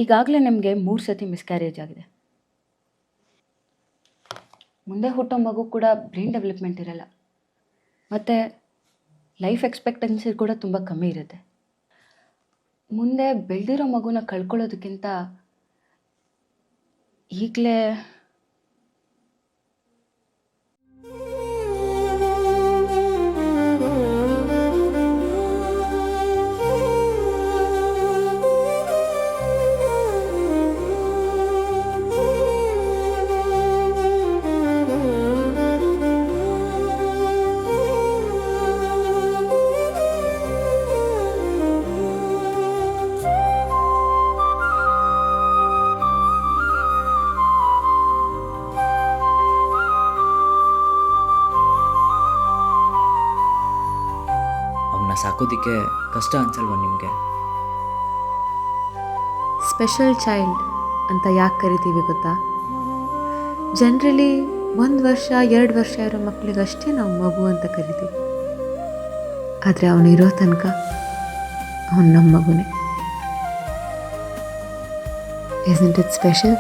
ಈಗಾಗಲೇ ನಿಮಗೆ 3 ಸತಿ ಮಿಸ್ಕ್ಯಾರೇಜ್ ಆಗಿದೆ. ಮುಂದೆ ಹುಟ್ಟೋ ಮಗು ಕೂಡ ಬ್ರೈನ್ ಡೆವಲಪ್ಮೆಂಟ್ ಇರಲ್ಲ, ಮತ್ತು ಲೈಫ್ ಎಕ್ಸ್ಪೆಕ್ಟೆನ್ಸಿ ಕೂಡ ತುಂಬ ಕಮ್ಮಿ ಇರುತ್ತೆ. ಮುಂದೆ ಬೆಳೆದಿರೋ ಮಗುನ ಕಳ್ಕೊಳ್ಳೋದಕ್ಕಿಂತ ಈಗಲೇ ಅವನ್ನ ಸಾಕೋದಕ್ಕೆ ಕಷ್ಟ ಅನ್ಸಲ್ವಾ ನಿಮಗೆ? ಸ್ಪೆಷಲ್ ಚೈಲ್ಡ್ ಅಂತ ಯಾಕೆ ಕರಿತೀವಿ ಗೊತ್ತಾ? ಜನರಲಿ 1 ವರ್ಷ 2 ವರ್ಷ ಇರೋ ಮಕ್ಕಳಿಗಷ್ಟೇ ನಾವು ಮಗು ಅಂತ ಕರಿತೀವಿ. ಆದರೆ ಅವನಿರೋ ತನಕ ಅವನು ನಮ್ಮ ಮಗುನೇ. Isn't it special?